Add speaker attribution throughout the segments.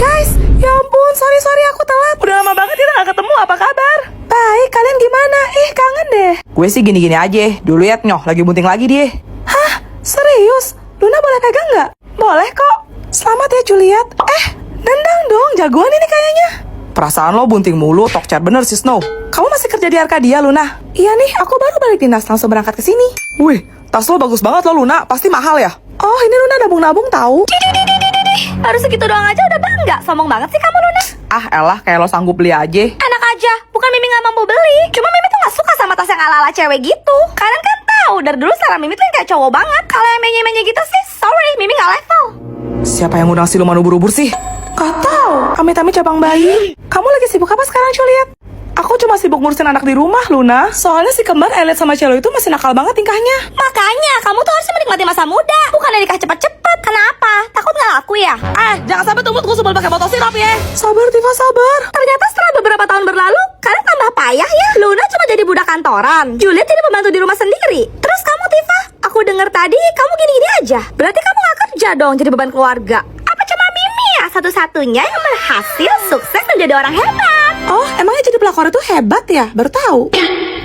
Speaker 1: Guys, ya ampun, sorry aku telat. Udah lama banget kita gak ketemu, apa kabar? Baik, kalian gimana? Kangen deh.
Speaker 2: Gue sih gini-gini aja. Dulu ya Nyoh, lagi bunting lagi dia.
Speaker 1: Hah? Serius? Luna boleh pegang nggak? Boleh kok. Selamat ya Juliet. Nendang dong, jagoan ini kayaknya.
Speaker 2: Perasaan lo bunting mulu, tokcer bener si Snow.
Speaker 1: Kamu masih kerja di Arkadia, Luna? Iya nih, aku baru balik dinas, langsung berangkat ke sini.
Speaker 2: Wih, tas lo bagus banget lo Luna, pasti mahal ya?
Speaker 1: Oh, ini Luna nabung-nabung tahu.
Speaker 3: Baru segitu doang aja udah bangga. Sombong banget sih kamu, Luna.
Speaker 2: Ah elah, kayak lo sanggup beli aja.
Speaker 3: Enak aja, bukan Mimi gak mampu beli. Cuma Mimi tuh gak suka sama tas yang ala-ala cewek gitu. Kalian kan tahu dari dulu selera Mimi tuh yang kayak cowok banget. Kalau yang menye-menye gitu sih, sorry, Mimi gak level.
Speaker 2: Siapa yang undang siluman ubur-ubur sih?
Speaker 1: Gak tahu. Amit-amit cabang bayi. Kamu lagi sibuk apa sekarang, Juliet? Aku cuma sibuk ngurusin anak di rumah, Luna. Soalnya si kembar Elliot sama Cello itu masih nakal banget tingkahnya.
Speaker 3: Makanya, kamu tuh harusnya menikmati masa muda. Bukannya nikah cepet-cepet. Kenapa? Takut gak laku ya?
Speaker 2: Jangan sampai tumbut sebelum pakai botol sirop ya.
Speaker 1: Sabar, Tifa, sabar.
Speaker 3: Ternyata setelah beberapa tahun berlalu, kalian tambah payah ya. Luna cuma jadi budak kantoran. Juliet jadi pembantu di rumah sendiri. Terus kamu, Tifa, aku denger tadi kamu gini-gini aja. Berarti kamu gak kerja dong jadi beban keluarga. Apa cuma Mimi ya satu-satunya yang berhasil sukses menjadi orang hebat?
Speaker 1: Oh, emangnya jadi pelakor itu hebat ya? Baru tahu.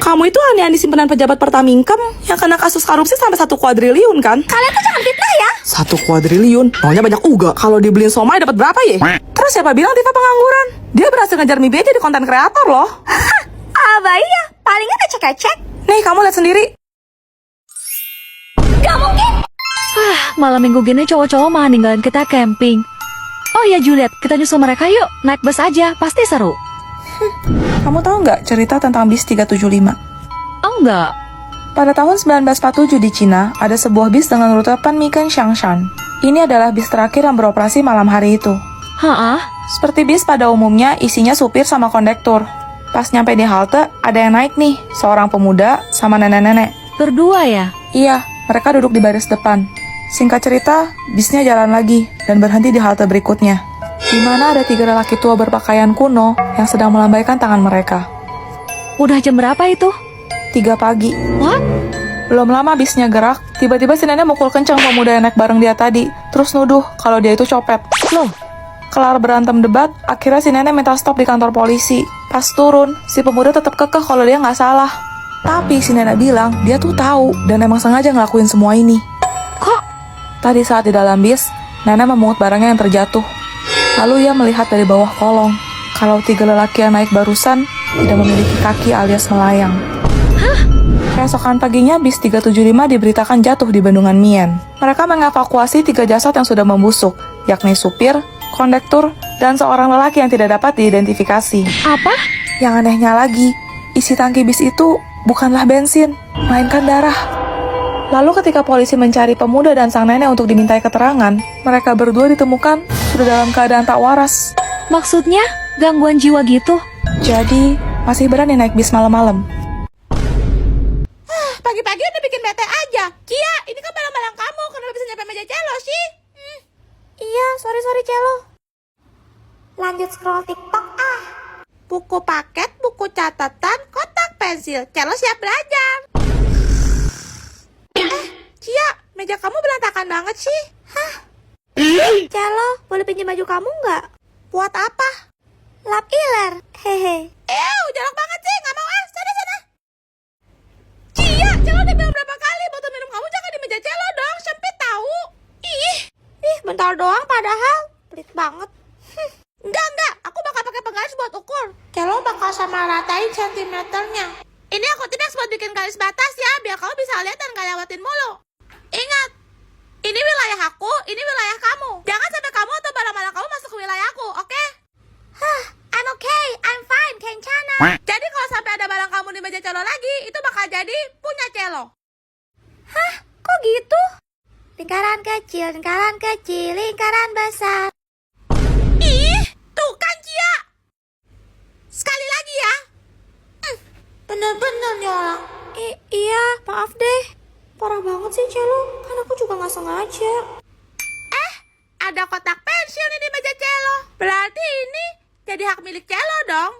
Speaker 1: Kamu itu alih-alih simpanan pejabat Pertamingkem yang kena kasus korupsi sampai 1 kuadriliun kan?
Speaker 3: Kalian tuh jangan fitnah ya.
Speaker 2: 1 kuadriliun, maunya banyak uga. Kalau dibeliin somai dapat berapa ya?
Speaker 1: Terus siapa bilang Tifa pengangguran? Dia berhasil ngejar mimpi jadi konten kreator loh.
Speaker 3: Apa iya? Palingnya kecek-kecek.
Speaker 1: Nih, kamu lihat sendiri.
Speaker 3: Gak mungkin.
Speaker 4: Malam minggu gini cowok-cowok mah ninggalin kita camping. Oh ya Juliet, kita nyusul mereka yuk. Naik bus aja, pasti seru.
Speaker 1: Kamu tahu nggak cerita tentang bis 375?
Speaker 4: Oh enggak.
Speaker 1: Pada tahun 1947 di Cina, ada sebuah bis dengan rute Panmiken Shangshan. Ini adalah bis terakhir yang beroperasi malam hari itu.
Speaker 4: Hah?
Speaker 1: Seperti bis pada umumnya, isinya supir sama kondektur. Pas nyampe di halte, ada yang naik nih, seorang pemuda sama nenek-nenek.
Speaker 4: Berdua ya?
Speaker 1: Iya, mereka duduk di baris depan. Singkat cerita, bisnya jalan lagi dan berhenti di halte berikutnya, di mana ada 3 lelaki tua berpakaian kuno yang sedang melambaikan tangan mereka.
Speaker 4: Udah jam berapa itu?
Speaker 1: 3 pagi.
Speaker 4: What?
Speaker 1: Belum lama bisnya gerak, tiba-tiba si nenek mukul kencang pemuda yang naik bareng dia tadi, terus nuduh kalau dia itu copet.
Speaker 4: Loh,
Speaker 1: Kelar berantem debat, akhirnya si nenek minta stop di kantor polisi. Pas turun, si pemuda tetap kekeh kalau dia nggak salah. Tapi si nenek bilang dia tuh tahu dan emang sengaja ngelakuin semua ini.
Speaker 4: kok?
Speaker 1: Tadi saat di dalam bis, nenek memungut barangnya yang terjatuh. Lalu ia melihat dari bawah kolong kalau 3 lelaki yang naik barusan tidak memiliki kaki alias melayang. Keesokan paginya, bis 375 diberitakan jatuh di Bendungan Mien. Mereka mengevakuasi 3 jasad yang sudah membusuk, yakni supir, kondektur, dan seorang lelaki yang tidak dapat diidentifikasi.
Speaker 4: Apa?
Speaker 1: Yang anehnya lagi, isi tangki bis itu bukanlah bensin, melainkan darah. Lalu ketika polisi mencari pemuda dan sang nenek untuk dimintai keterangan, mereka berdua ditemukan sudah dalam keadaan tak waras.
Speaker 4: Maksudnya gangguan jiwa gitu?
Speaker 1: Jadi, masih berani naik bis malam-malam.
Speaker 5: Pagi-pagi udah bikin bete aja. Kia, ini kan barang-barang kamu. Kenapa bisa nyampe meja Cello sih?
Speaker 3: Iya, sorry Celo. Lanjut scroll TikTok
Speaker 5: Buku paket, buku catatan, kotak pensil. Cello siap belajar. Kia, meja kamu berantakan banget sih.
Speaker 3: Celo, boleh pinjam baju kamu nggak?
Speaker 5: Buat apa?
Speaker 3: Lap iler. Hehe.
Speaker 5: Jorok banget sih. Nggak mau sana. Kia, Cello udah bilang berapa kali botol minum kamu jangan di meja Cello dong. Sempit tahu. Ih,
Speaker 3: Bentar doang padahal. Pelit banget.
Speaker 5: enggak. Aku bakal pakai penggaris buat ukur. Cello bakal sama ratain sentimeternya. Ini aku tidak buat bikin garis batas ya, biar kamu bisa lihat dan gak lewatin mulu. Ingat, ini wilayah aku, ini wilayah kamu. Jangan sampai kamu atau barang-barang kamu masuk ke wilayahku, oke?
Speaker 3: I'm okay, I'm fine, kencana.
Speaker 5: Jadi kalau sampai ada barang kamu di meja Cello lagi, itu bakal jadi punya Cello.
Speaker 3: Kok gitu? Lingkaran kecil, lingkaran besar.
Speaker 5: Ih, tuh kan Cia. Sekali lagi ya.
Speaker 3: Bener-bener nih orang. Iya, maaf deh. Parah banget sih Celo, kan aku juga gak sengaja.
Speaker 5: Ada kotak pensil nih di meja Cello. Berarti ini jadi hak milik Cello dong.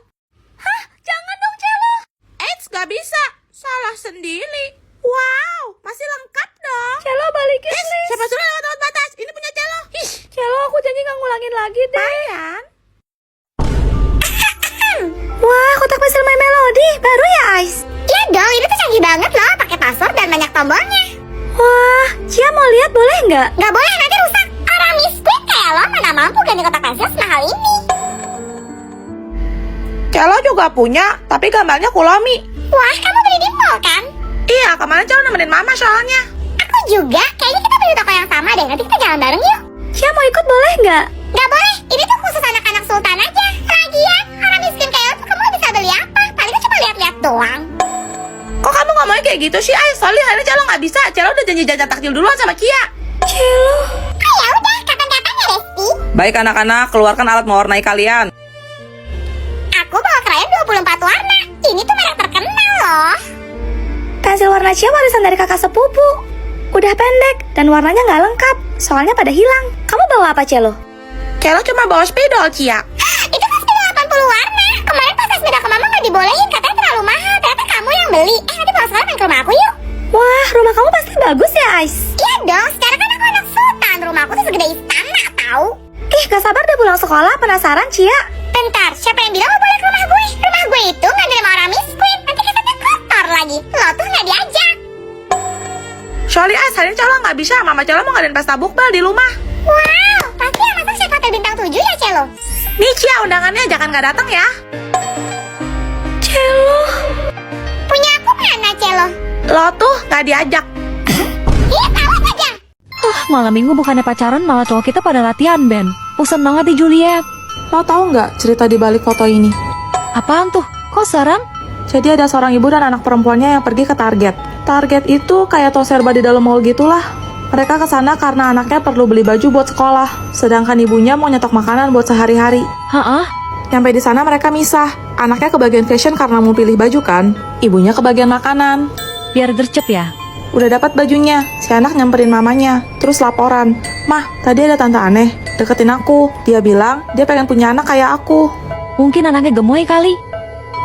Speaker 3: Jangan dong Celo.
Speaker 5: Eits, gak bisa. Salah sendiri. Wow, masih lengkap dong.
Speaker 3: Celo balikin
Speaker 5: Siapa suruh lewat batas? Ini punya Cello.
Speaker 3: Celo, aku janji nggak ngulangin lagi deh.
Speaker 5: Mayan.
Speaker 3: Wah, kotak pensil My Melody. Baru ya, Ais? Iya dong, ini tuh canggih banget loh. Pakai password dan banyak tombolnya. Wah, Cia mau lihat boleh nggak? Nggak boleh, nanti rusak. Orang miskin kayak lo mana mampu ganti kotak pensil semahal ini.
Speaker 5: Celo juga punya, tapi gambarnya Kulomi.
Speaker 3: Wah, kamu beli di mall kan?
Speaker 5: Iya, kemarin Celo nemenin mama soalnya.
Speaker 3: Aku juga. Kayaknya kita beli toko yang sama deh. Nanti kita jalan bareng yuk. Cia mau ikut boleh nggak? Nggak boleh. Ini tuh khusus anak-anak sultan aja. Lagian, orang miskin kayak lo tuh kamu bisa beli apa? Paling cuma lihat-lihat doang.
Speaker 5: Kok kamu ngomongnya kayak gitu sih, Ais? Soalnya hari ini Celo nggak bisa. Celo udah janji jajan takjil duluan sama Kia.
Speaker 3: Celo. Ah ya udah, kapan-kapan ya Resti.
Speaker 2: Baik anak-anak, keluarkan alat mewarnai kalian.
Speaker 3: Aku bawa krayon 24 warna. Ini tuh merek terkenal loh. Pensil warna Cia warisan dari kakak sepupu. Udah pendek dan warnanya nggak lengkap. Soalnya pada hilang. Kamu bawa apa, Celo?
Speaker 5: Celo cuma bawa spidol, Cia.
Speaker 3: Itu kan spidol 80 warna. Kemarin pas sepeda ke mama nggak dibolehin. Katanya terlalu mahal. Ternyata kamu yang beli. Nanti pulang sekarang main ke rumah aku yuk. Wah, rumah kamu pasti bagus ya, Ais? Iya dong. Sekarang kan aku anak sultan. Rumah aku tuh segede istana, tahu? Ih, gak sabar deh pulang sekolah. Penasaran, Cia? Bentar, siapa yang bilang lo boleh ke rumah gue? Rumah gue itu nggak nerima orang miskin. Nanti katanya kotor lagi. Lo tuh nggak diajak.
Speaker 5: Soalnya Ais, hari ini Celo nggak bisa. Mama Celo mau ngadain pesta bukbal di rumah.
Speaker 3: Wow, pasti yang masak chef hotel bintang 7 ya, Celo?
Speaker 5: Nih Cia, undangannya jangan nggak datang ya.
Speaker 3: Celo. Punya aku mana, Celo?
Speaker 5: Lo tuh nggak diajak.
Speaker 3: Iya, tahu aja.
Speaker 4: Malam minggu bukannya pacaran, malah cowok kita pada latihan band. Bosan banget di Juliet.
Speaker 1: Lo tahu nggak cerita di balik foto ini?
Speaker 4: Apaan tuh? Kok serem?
Speaker 1: Jadi ada seorang ibu dan anak perempuannya yang pergi ke Target. Target itu kayak toko serba di dalam mall gitulah. Mereka ke sana karena anaknya perlu beli baju buat sekolah, sedangkan ibunya mau nyetok makanan buat sehari-hari.
Speaker 4: Hah?
Speaker 1: Sampai di sana mereka misah. Anaknya ke bagian fashion karena mau pilih baju kan. Ibunya ke bagian makanan.
Speaker 4: Biar gercep ya?
Speaker 1: Udah dapat bajunya, si anak nyamperin mamanya, terus laporan. Mah, tadi ada tante aneh, deketin aku. Dia bilang, dia pengen punya anak kayak aku.
Speaker 4: Mungkin anaknya gemoy kali.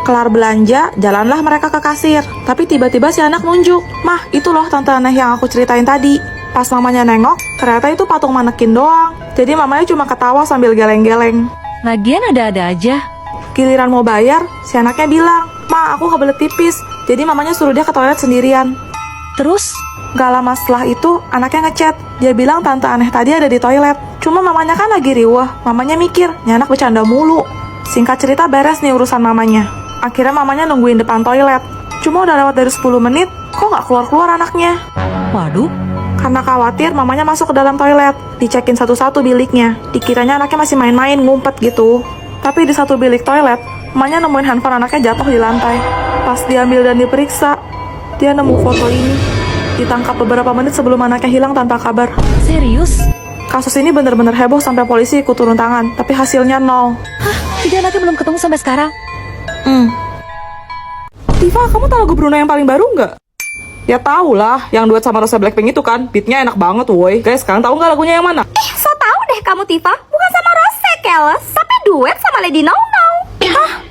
Speaker 1: Kelar belanja, jalanlah mereka ke kasir. Tapi tiba-tiba si anak nunjuk. Mah, itu loh tante aneh yang aku ceritain tadi. Pas mamanya nengok, ternyata itu patung manekin doang. Jadi mamanya cuma ketawa sambil geleng-geleng.
Speaker 4: Lagian ada-ada aja.
Speaker 1: Giliran mau bayar, si anaknya bilang, Ma, aku kebelet pipis. Jadi mamanya suruh dia ke toilet sendirian.
Speaker 4: Terus?
Speaker 1: Gak lama setelah itu, anaknya ngechat. Dia bilang tante aneh tadi ada di toilet. Cuma mamanya kan lagi riweh. Mamanya mikir, ini anak bercanda mulu. Singkat cerita beres nih urusan mamanya. Akhirnya mamanya nungguin depan toilet. Cuma udah lewat dari 10 menit, kok gak keluar-keluar anaknya?
Speaker 4: Waduh.
Speaker 1: Karena khawatir, mamanya masuk ke dalam toilet. Dicekin satu-satu biliknya. Dikiranya anaknya masih main-main, ngumpet gitu. Tapi di satu bilik toilet, mamanya nemuin handphone anaknya jatuh di lantai. Pas diambil dan diperiksa, dia nemu foto ini. Ditangkap beberapa menit sebelum anaknya hilang tanpa kabar.
Speaker 4: Serius?
Speaker 1: Kasus ini benar-benar heboh sampai polisi ikut turun tangan, tapi hasilnya nol.
Speaker 4: Hah? Jadi anaknya belum ketemu sampai sekarang?
Speaker 1: Tifa, kamu tahu lagu Bruno yang paling baru nggak? Ya tau lah, yang duet sama Rosa Blackpink itu kan, beatnya enak banget woi. Guys, sekarang tahu nggak lagunya yang mana?
Speaker 3: So tau deh kamu, Tifa. Bukan sama Rose Keles, tapi duet sama Lady No No.
Speaker 1: Hah?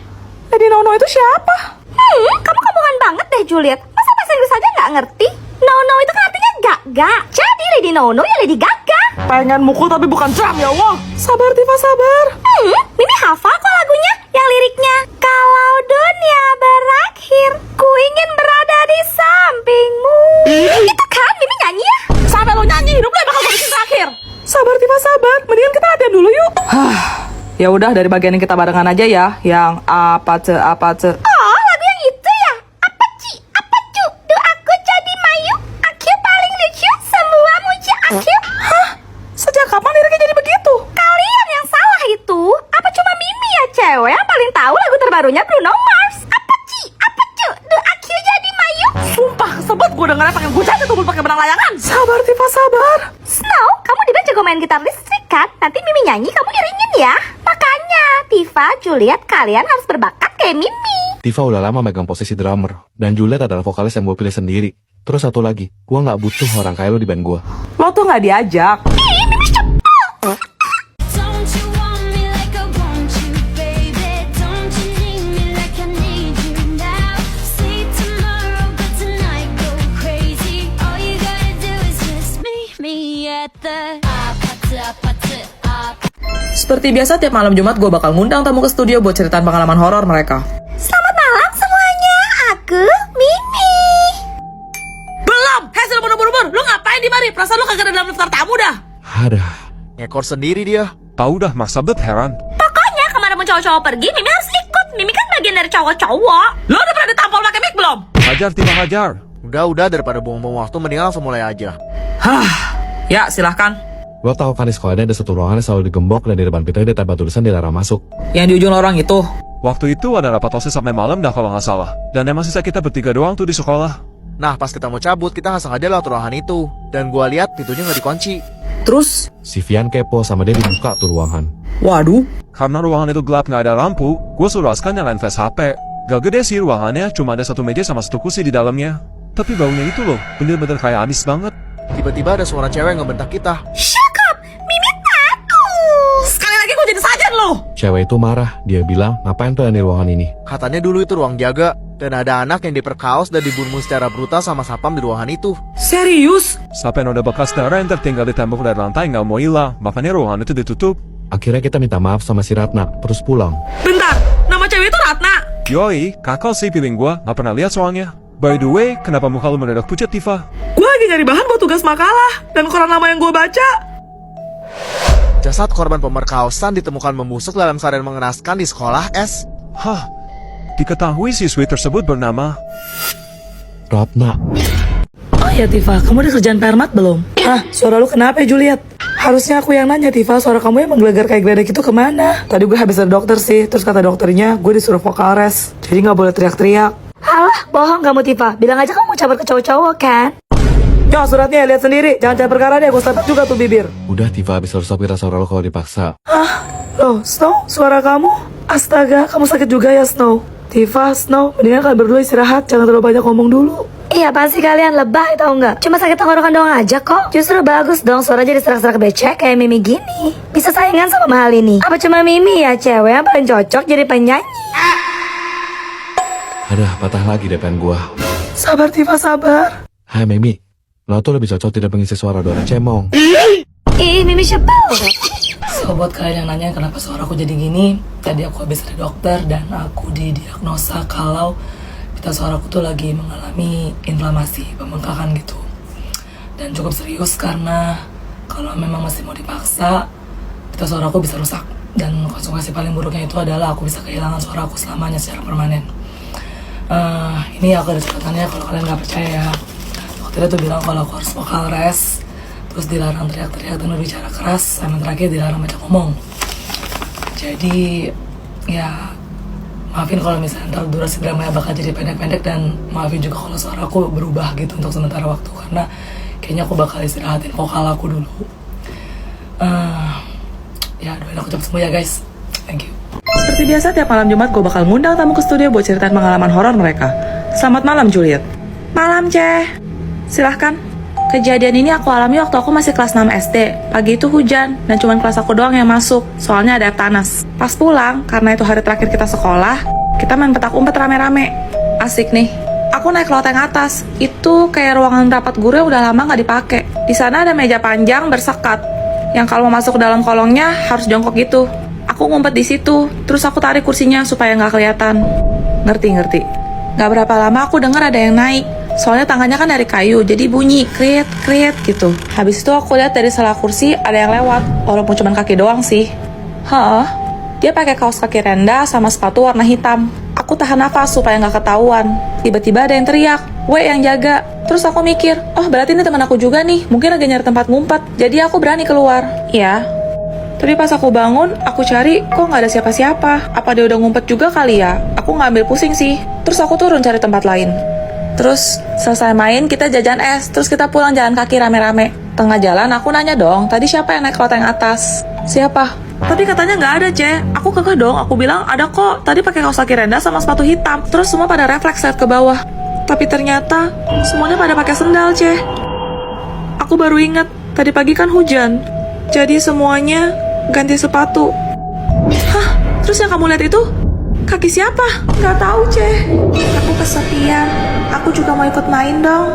Speaker 1: Lady No No itu siapa?
Speaker 3: Kamu kampungan banget deh, Juliet. Masa bahasa Inggris aja nggak ngerti? No No itu kan artinya gaga. Jadi Lady No No ya Lady Gaga.
Speaker 1: Pengen mukul tapi bukan drum ya Allah. Sabar Tifa, sabar.
Speaker 3: Mimi hafal kok lagunya. Yang liriknya, kalau dunia berakhir, ku ingin berada di sampingmu. Itu kan Mimi nyanyi ya.
Speaker 1: Sampai lo nyanyi, hidup lo bakal gue bikin terakhir. Sabar Tifa, sabar. Mendingan kita latihan dulu yuk. Ya udah, dari bagian yang kita barengan aja ya. Yang apa ce.
Speaker 3: Oh, lagu yang itu ya. Apa ci, apa cu, do aku jadi mayu. Aku paling lucu, semua muji aku.
Speaker 1: Hah? Sejak kapan liriknya jadi begitu?
Speaker 3: Kalian yang salah itu. Apa cuma Mimi ya cewek yang paling tahu lagu terbarunya Bruno Mars? Apa ci, apa cu, do aku jadi mayu.
Speaker 1: Sumpah, kesebut gue dengernya pengen gue jatuh tuh pakai benang layangan. Sabar Tifa, sabar.
Speaker 3: Snow, kamu di band jago main gitar listrik kan? Nanti Mimi nyanyi, kamu iringin ya. Makanya, Tifa, Juliet, kalian harus berbakat kayak Mimi.
Speaker 6: Tifa udah lama megang posisi drummer, dan Juliet adalah vokalis yang gue pilih sendiri. Terus satu lagi, gue gak butuh orang kayak lo di band gue.
Speaker 1: Lo tuh gak diajak.
Speaker 7: Don't you want me like I want you, baby? Don't you need me like I need you now? See tomorrow, but tonight go crazy. All you gotta do is just meet me at the
Speaker 2: Seperti biasa tiap malam Jumat gue bakal ngundang tamu ke studio buat ceritain pengalaman horor mereka.
Speaker 3: Selamat malam semuanya, aku Mimi.
Speaker 2: Belum! Hei, sudah buru-buru. Lu ngapain di mari? Perasaan lu kagak ada dalam daftar tamu dah.
Speaker 6: Ada.
Speaker 8: Ngekor sendiri dia.
Speaker 9: Tahu dah, masa bet heran.
Speaker 3: Pokoknya kemana pun cowok-cowok pergi, Mimi harus ikut. Mimi kan bagian dari cowok-cowok.
Speaker 2: Lu udah pernah ditampol pakai mic belum?
Speaker 9: Hajar tiba hajar.
Speaker 8: Udah daripada buang-buang waktu mendingan langsung mulai aja.
Speaker 2: Ya, silahkan.
Speaker 6: Lo tau kan di sekolahnya ada satu ruangan yang selalu digembok dan di depan pintunya ada tembak tulisan dilarang masuk.
Speaker 2: Yang di ujung lorong itu.
Speaker 9: Waktu itu ada rapat OSIS sampai malam dah kalau nggak salah. Dan emang sisa kita bertiga doang tuh di sekolah.
Speaker 8: Nah, pas kita mau cabut, kita nggak sengaja lewat ruangan itu. Dan gua lihat pintunya nggak dikunci.
Speaker 2: Terus,
Speaker 6: Si Vian kepo sama dia dibuka tuh ruangan.
Speaker 2: waduh.
Speaker 9: Karena ruangan itu gelap nggak ada lampu, gue suruh Askan nyalain flash HP. Gak gede sih ruangannya, cuma ada satu meja sama satu kursi di dalamnya. Tapi baunya itu loh, bener-bener kayak amis banget.
Speaker 8: Tiba-tiba ada suara cewek ngebentak kita.
Speaker 3: Shut up, Mimi takut.
Speaker 2: Sekali lagi gue jadi sajen lo.
Speaker 6: Cewek itu marah, dia bilang, ngapain tuh yang di ruangan ini?
Speaker 8: Katanya dulu itu ruang jaga. Dan ada anak yang diperkaos dan dibunuh secara brutal sama sapam di ruangan itu.
Speaker 2: Serius?
Speaker 9: Sampai noda bekas darah yang tertinggal di tembok dan lantai nggak mau hilang, makanya ruangan itu ditutup.
Speaker 6: Akhirnya kita minta maaf sama si Ratna, terus pulang.
Speaker 2: Bentar, nama cewek itu Ratna.
Speaker 9: Yoi, kakak sih piling gua, nggak pernah lihat soalnya. By the way, kenapa muka lu mendadak pucat, Tifa?
Speaker 2: Gue lagi nyari bahan buat tugas makalah. Dan koran lama yang gue baca.
Speaker 8: Jasad korban pemerkosaan ditemukan membusuk dalam keadaan mengenaskan di sekolah S.
Speaker 9: Hah, diketahui siswi tersebut bernama...
Speaker 6: Ratna.
Speaker 2: Oh ya Tifa, kamu udah kerjaan permat belum? Suara lu kenapa ya Juliet? Harusnya aku yang nanya Tifa, suara kamu yang menggelegar kayak geledek itu kemana? Tadi gue habis dari dokter sih, terus kata dokternya gue disuruh vokal rest. Jadi gak boleh teriak-teriak.
Speaker 3: Halah, bohong kamu Tifa. Bilang aja kamu mau cabar ke cowok-cowok kan?
Speaker 2: Yo, suratnya lihat sendiri. Jangan cari perkara deh, gue slapet juga tuh bibir.
Speaker 6: Udah Tifa, habis harus kita suara lo kalau dipaksa.
Speaker 2: Loh, Snow, suara kamu? Astaga, kamu sakit juga ya Snow? Tifa, Snow, mendingan kalian berdua istirahat. Jangan terlalu banyak ngomong dulu.
Speaker 3: Iya, pasti kalian lebay tau nggak? Cuma sakit tenggorokan doang aja kok. Justru bagus dong suara jadi serak-serak becek kayak Mimi gini. Bisa saingan sama mahal ini. Apa cuma Mimi ya cewek yang paling cocok jadi penyanyi?
Speaker 6: Aduh, patah lagi depan gua.
Speaker 2: Sabar Tifa, sabar.
Speaker 6: Hai Mimi, lo tuh lebih cocok tidak mengisi suara Dora Cemong.
Speaker 3: Ih, Mimi sebel.
Speaker 2: So, buat kalian yang nanya kenapa suaraku jadi gini, tadi aku habis dari dokter dan aku didiagnosa kalau pita suaraku tuh lagi mengalami inflamasi, pembengkakan gitu. Dan cukup serius karena kalau memang masih mau dipaksa, pita suaraku bisa rusak. Dan konsekuensi paling buruknya itu adalah aku bisa kehilangan suaraku selamanya secara permanen. Ini aku ada catatannya kalau kalian nggak percaya ya. Dokternya tuh bilang kalau aku harus vokal rest, terus dilarang teriak-teriak dan berbicara keras, sama terakhir dilarang banyak ngomong. Jadi ya maafin kalau misalnya ntar durasi dramanya bakal jadi pendek-pendek, dan maafin juga kalau suaraku berubah gitu untuk sementara waktu, karena kayaknya aku bakal istirahatin vokal aku dulu. Ya doain aku cepat sembuh ya guys. Thank you. Seperti biasa tiap malam Jumat gue bakal ngundang tamu ke studio buat ceritain pengalaman horor mereka. Selamat malam Juliet. Malam Ceh. Silahkan. Kejadian ini aku alami waktu aku masih kelas 6 SD. Pagi itu hujan, dan cuman kelas aku doang yang masuk, soalnya ada air panas. Pas pulang, karena itu hari terakhir kita sekolah, kita main petak umpet rame-rame. Asik nih. Aku naik ke loteng atas. Itu kayak ruangan rapat guru yang udah lama nggak dipakai. Di sana ada meja panjang bersekat, yang kalau mau masuk ke dalam kolongnya harus jongkok gitu. Aku ngumpet di situ, terus aku tarik kursinya supaya nggak kelihatan. Ngerti. Nggak berapa lama aku dengar ada yang naik. Soalnya tangannya kan dari kayu, jadi bunyi krit gitu. Habis itu aku lihat dari sela kursi ada yang lewat, walaupun cuma kaki doang sih. Dia pakai kaos kaki rendah sama sepatu warna hitam. Aku tahan nafas supaya nggak ketahuan. Tiba-tiba ada yang teriak, "Weh, yang jaga." Terus aku mikir, oh berarti ini teman aku juga nih, mungkin lagi nyari tempat ngumpet. Jadi aku berani keluar. Ya. Tapi pas aku bangun, aku cari, kok nggak ada siapa-siapa. Apa dia udah ngumpet juga kali ya? Aku nggak ambil pusing sih. Terus aku turun cari tempat lain. Terus selesai main, kita jajan es. Terus kita pulang jalan kaki rame-rame. Tengah jalan aku nanya dong, tadi siapa yang naik ke loteng atas? Siapa? Tapi katanya nggak ada, Ceh. Aku kekeh dong, aku bilang ada kok. Tadi pakai kaos kaki rendah sama sepatu hitam. Terus semua pada refleks lihat ke bawah. Tapi ternyata semuanya pada pakai sendal, Ceh. Aku baru ingat, tadi pagi kan hujan. Jadi semuanya ganti sepatu. Hah? Terus yang kamu lihat itu kaki siapa? Nggak tahu, Ceh. Aku kesepian. Aku juga mau ikut main dong.